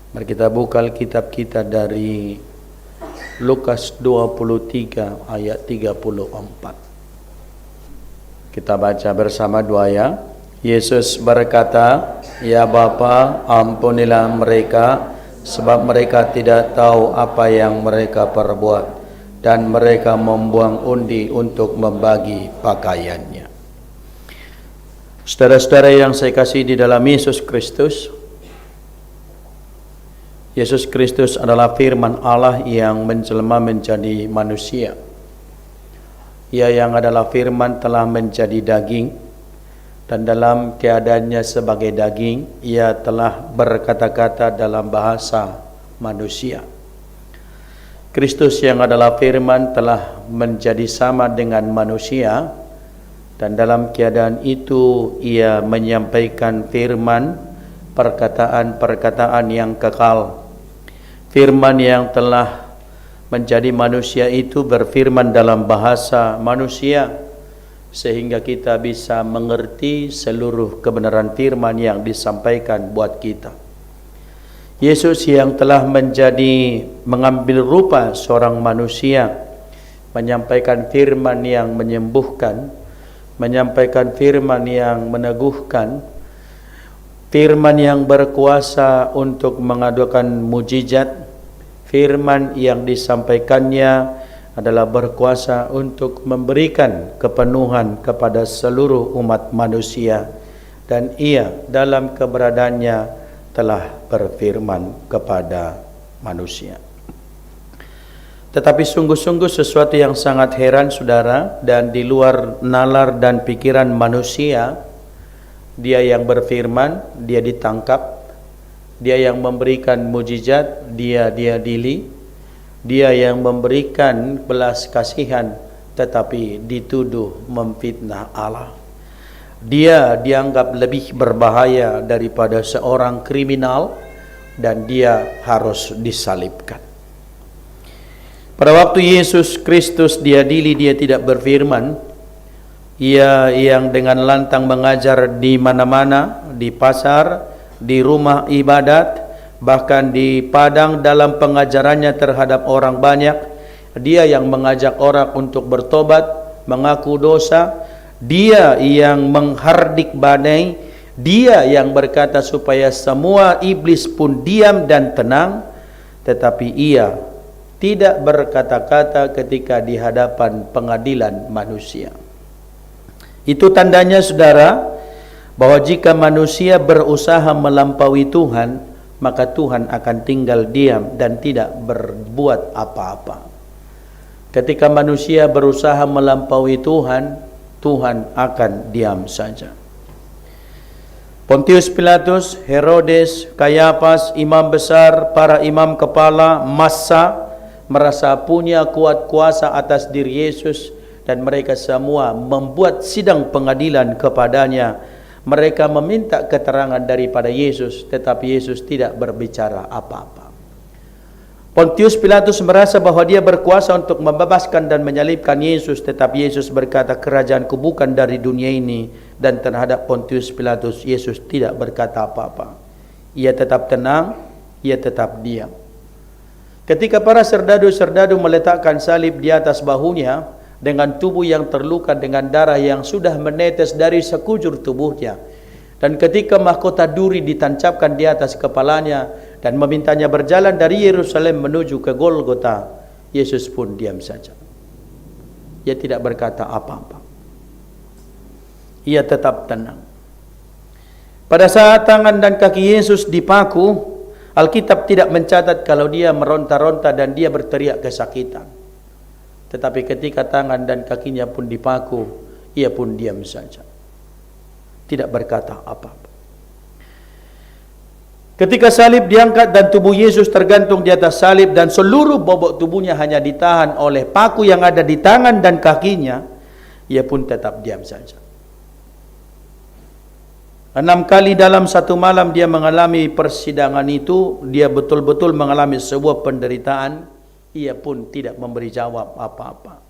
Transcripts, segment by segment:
Mari kita buka Alkitab kita dari Lukas 23 ayat 34. Kita baca bersama dua ayat. Yesus berkata, "Ya Bapa, ampunilah mereka, sebab mereka tidak tahu apa yang mereka perbuat." Dan mereka membuang undi untuk membagi pakaiannya. Saudara-saudara yang saya kasih di dalam Yesus Kristus, Yesus Kristus adalah firman Allah yang menjelma menjadi manusia. Ia yang adalah firman telah menjadi daging, dan dalam keadaannya sebagai daging, ia telah berkata-kata dalam bahasa manusia. Kristus yang adalah firman telah menjadi sama dengan manusia, dan dalam keadaan itu ia menyampaikan firman, perkataan-perkataan yang kekal. Firman yang telah menjadi manusia itu berfirman dalam bahasa manusia, sehingga kita bisa mengerti seluruh kebenaran firman yang disampaikan buat kita. Yesus yang telah mengambil rupa seorang manusia, menyampaikan firman yang menyembuhkan, menyampaikan firman yang meneguhkan, firman yang berkuasa untuk mengadakan mujizat, firman yang disampaikannya adalah berkuasa untuk memberikan kepenuhan kepada seluruh umat manusia, dan ia dalam keberadaannya telah berfirman kepada manusia. Tetapi sungguh-sungguh sesuatu yang sangat heran, saudara, dan di luar nalar dan pikiran manusia. Dia yang berfirman, dia ditangkap. Dia yang memberikan mujizat, dia diadili. Dia yang memberikan belas kasihan, tetapi dituduh memfitnah Allah. Dia dianggap lebih berbahaya daripada seorang kriminal, dan dia harus disalibkan. Pada waktu Yesus Kristus diadili, dia tidak berfirman. Ia yang dengan lantang mengajar di mana-mana, di pasar, di rumah ibadat, bahkan di padang dalam pengajarannya terhadap orang banyak. Dia yang mengajak orang untuk bertobat, mengaku dosa. Dia yang menghardik badai, dia yang berkata supaya semua iblis pun diam dan tenang, tetapi ia tidak berkata-kata ketika di hadapan pengadilan manusia. Itu tandanya, saudara, bahwa jika manusia berusaha melampaui Tuhan, maka Tuhan akan tinggal diam dan tidak berbuat apa-apa. Ketika manusia berusaha melampaui Tuhan, Tuhan akan diam saja. Pontius Pilatus, Herodes, Kayafas, imam besar, para imam kepala, massa merasa punya kuat kuasa atas diri Yesus, dan mereka semua membuat sidang pengadilan kepadanya. Mereka meminta keterangan daripada Yesus, tetapi Yesus tidak berbicara apa-apa. Pontius Pilatus merasa bahwa dia berkuasa untuk membebaskan dan menyalibkan Yesus, tetapi Yesus berkata, "Kerajaanku bukan dari dunia ini." Dan terhadap Pontius Pilatus, Yesus tidak berkata apa-apa. Ia tetap tenang, ia tetap diam. Ketika para serdadu-serdadu meletakkan salib di atas bahunya, dengan tubuh yang terluka dengan darah yang sudah menetes dari sekujur tubuhnya, dan ketika mahkota duri ditancapkan di atas kepalanya dan memintanya berjalan dari Yerusalem menuju ke Golgota, Yesus pun diam saja. Ia tidak berkata apa-apa. Ia tetap tenang. Pada saat tangan dan kaki Yesus dipaku, Alkitab tidak mencatat kalau dia meronta-ronta dan dia berteriak kesakitan. Tetapi ketika tangan dan kakinya pun dipaku, ia pun diam saja. Tidak berkata apa-apa. Ketika salib diangkat dan tubuh Yesus tergantung di atas salib, dan seluruh bobot tubuhnya hanya ditahan oleh paku yang ada di tangan dan kakinya, ia pun tetap diam saja. 6 kali dalam satu malam dia mengalami persidangan itu. Dia betul-betul mengalami sebuah penderitaan. Ia pun tidak memberi jawab apa-apa.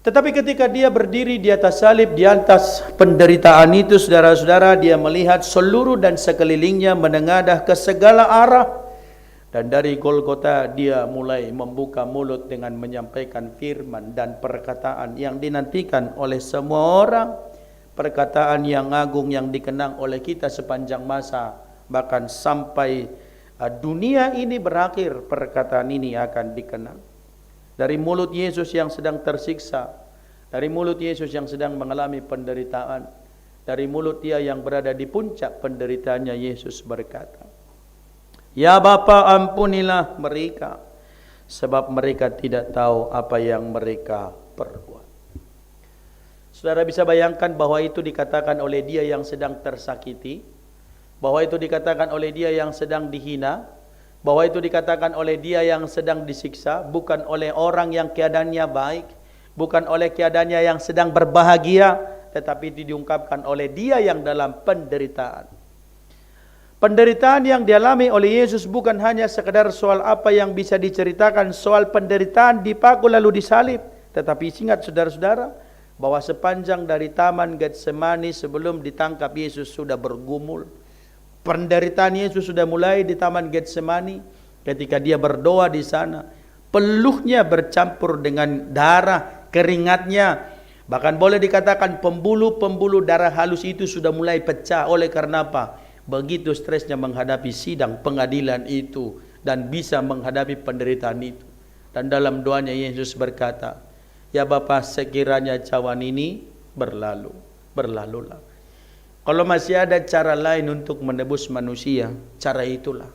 Tetapi ketika dia berdiri di atas salib, di atas penderitaan itu, saudara-saudara, dia melihat seluruh dan sekelilingnya menengadah ke segala arah. Dan dari Golgota dia mulai membuka mulut dengan menyampaikan firman dan perkataan yang dinantikan oleh semua orang. Perkataan yang agung yang dikenang oleh kita sepanjang masa. Bahkan sampai dunia ini berakhir, perkataan ini akan dikenang. Dari mulut Yesus yang sedang tersiksa, dari mulut Yesus yang sedang mengalami penderitaan, dari mulut dia yang berada di puncak penderitaannya, Yesus berkata, "Ya Bapa, ampunilah mereka, sebab mereka tidak tahu apa yang mereka perbuat." Saudara bisa bayangkan bahwa itu dikatakan oleh dia yang sedang tersakiti, bahwa itu dikatakan oleh dia yang sedang dihina, bahwa itu dikatakan oleh dia yang sedang disiksa, bukan oleh orang yang keadaannya baik, bukan oleh keadaannya yang sedang berbahagia, tetapi diungkapkan oleh dia yang dalam penderitaan. Penderitaan yang dialami oleh Yesus bukan hanya sekedar soal apa yang bisa diceritakan, soal penderitaan dipaku lalu disalib, tetapi ingat saudara-saudara, bahwa sepanjang dari taman Getsemani sebelum ditangkap Yesus sudah bergumul. Penderitaan Yesus sudah mulai di taman Getsemani ketika dia berdoa di sana. Peluhnya bercampur dengan darah, keringatnya. Bahkan boleh dikatakan pembuluh-pembuluh darah halus itu sudah mulai pecah. Oleh karena apa? Begitu stresnya menghadapi sidang pengadilan itu dan bisa menghadapi penderitaan itu. Dan dalam doanya Yesus berkata, "Ya Bapa, sekiranya cawan ini berlalu, berlalulah. Kalau masih ada cara lain untuk menebus manusia, cara itulah.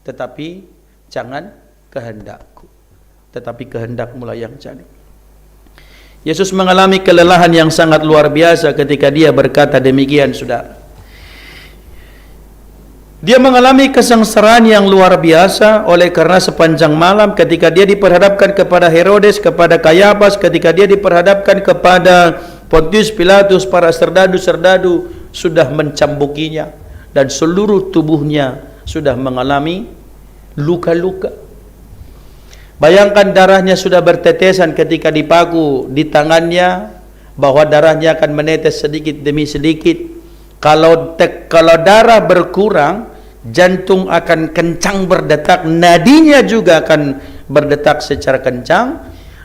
Tetapi jangan kehendakku, tetapi kehendakmu lah yang jadi." Yesus mengalami kelelahan yang sangat luar biasa ketika dia berkata demikian, saudara. Dia mengalami kesengsaraan yang luar biasa oleh karena sepanjang malam ketika dia diperhadapkan kepada Herodes, kepada Kayafas, ketika dia diperhadapkan kepada Pontius Pilatus, para serdadu-serdadu sudah mencambukinya dan seluruh tubuhnya sudah mengalami luka-luka. Bayangkan darahnya sudah bertetesan ketika dipaku di tangannya, bahwa darahnya akan menetes sedikit demi sedikit. Kalau darah berkurang, jantung akan kencang berdetak, nadinya juga akan berdetak secara kencang,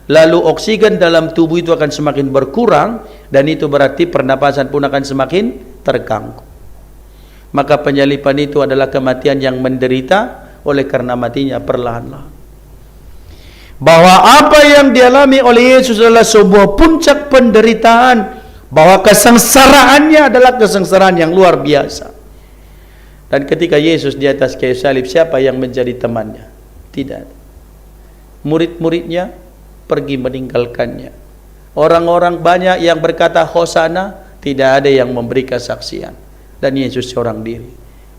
lalu oksigen dalam tubuh itu akan semakin berkurang, dan itu berarti pernapasan pun akan semakin terganggu. Maka penyalipan itu adalah kematian yang menderita oleh karena matinya perlahan-lahan. Bahwa apa yang dialami oleh Yesus adalah sebuah puncak penderitaan, bahwa kesengsaraannya adalah kesengsaraan yang luar biasa. Dan ketika Yesus di atas kayu salib, siapa yang menjadi temannya? Tidak. Murid-muridnya pergi meninggalkannya. Orang-orang banyak yang berkata Hosana, tidak ada yang memberi kesaksian. Dan Yesus seorang diri.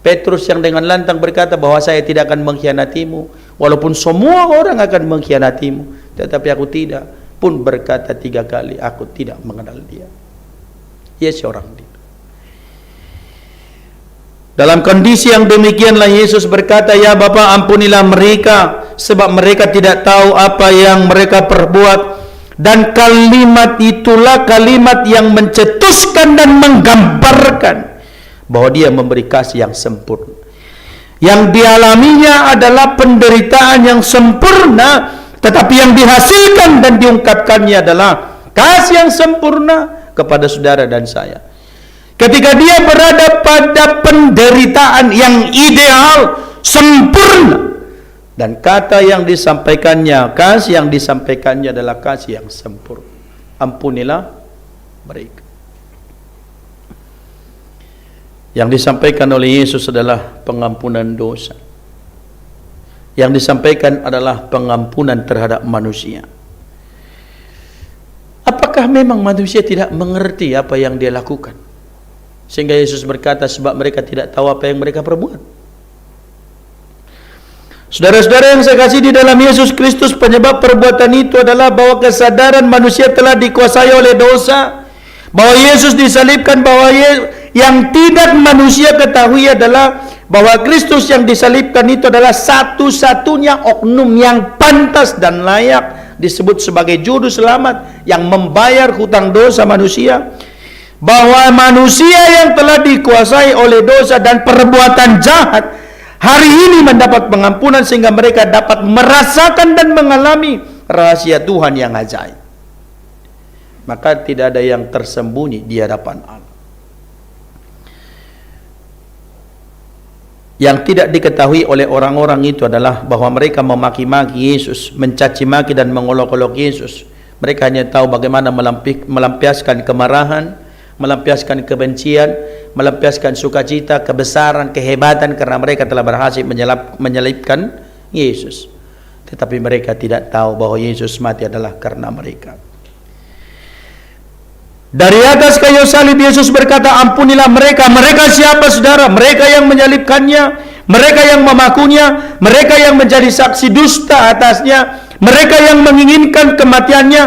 Petrus yang dengan lantang berkata bahwa saya tidak akan mengkhianatimu, walaupun semua orang akan mengkhianatimu, tetapi aku tidak, pun berkata 3 kali, aku tidak mengenal dia. Yesus seorang diri. Dalam kondisi yang demikianlah Yesus berkata, "Ya Bapa, ampunilah mereka, sebab mereka tidak tahu apa yang mereka perbuat." Dan kalimat itulah kalimat yang mencetuskan dan menggambarkan bahwa dia memberi kasih yang sempurna. Yang dialaminya adalah penderitaan yang sempurna, tetapi yang dihasilkan dan diungkapkannya adalah kasih yang sempurna kepada saudara dan saya. Ketika dia berada pada penderitaan yang ideal, sempurna, dan kata yang disampaikannya, kasih yang disampaikannya adalah kasih yang sempurna. Ampunilah mereka. Yang disampaikan oleh Yesus adalah pengampunan dosa. Yang disampaikan adalah pengampunan terhadap manusia. Apakah memang manusia tidak mengerti apa yang dia lakukan? Sehingga Yesus berkata, sebab mereka tidak tahu apa yang mereka perbuat. Saudara-saudara yang saya kasih di dalam Yesus Kristus, penyebab perbuatan itu adalah bahwa kesadaran manusia telah dikuasai oleh dosa. Bahwa Yesus disalibkan, bahwa yang tidak manusia ketahui adalah bahwa Kristus yang disalibkan itu adalah satu-satunya oknum yang pantas dan layak disebut sebagai juru selamat yang membayar hutang dosa manusia, bahwa manusia yang telah dikuasai oleh dosa dan perbuatan jahat hari ini mendapat pengampunan sehingga mereka dapat merasakan dan mengalami rahasia Tuhan yang ajaib. Maka tidak ada yang tersembunyi di hadapan Allah. Yang tidak diketahui oleh orang-orang itu adalah bahwa mereka memaki-maki Yesus, mencaci maki dan mengolok-olok Yesus. Mereka hanya tahu bagaimana melampiaskan kemarahan, melampiaskan kebencian, melampiaskan sukacita, kebesaran, kehebatan karena mereka telah berhasil menyelipkan Yesus. Tetapi mereka tidak tahu bahwa Yesus mati adalah karena mereka. Dari atas kayu salib Yesus berkata, ampunilah mereka. Mereka siapa saudara? Mereka yang menyalibkannya, mereka yang memakunya, mereka yang menjadi saksi dusta atasnya, mereka yang menginginkan kematiannya,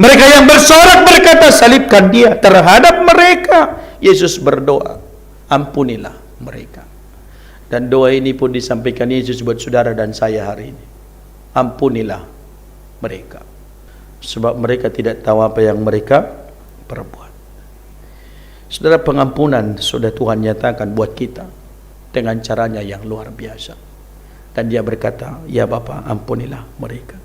mereka yang bersorak berkata, salibkan dia. Terhadap mereka Yesus berdoa, ampunilah mereka. Dan doa ini pun disampaikan Yesus buat saudara dan saya hari ini. Ampunilah mereka, sebab mereka tidak tahu apa yang mereka perbuat. Saudara, pengampunan sudah Tuhan nyatakan buat kita dengan caranya yang luar biasa. Dan dia berkata, ya Bapa, ampunilah mereka.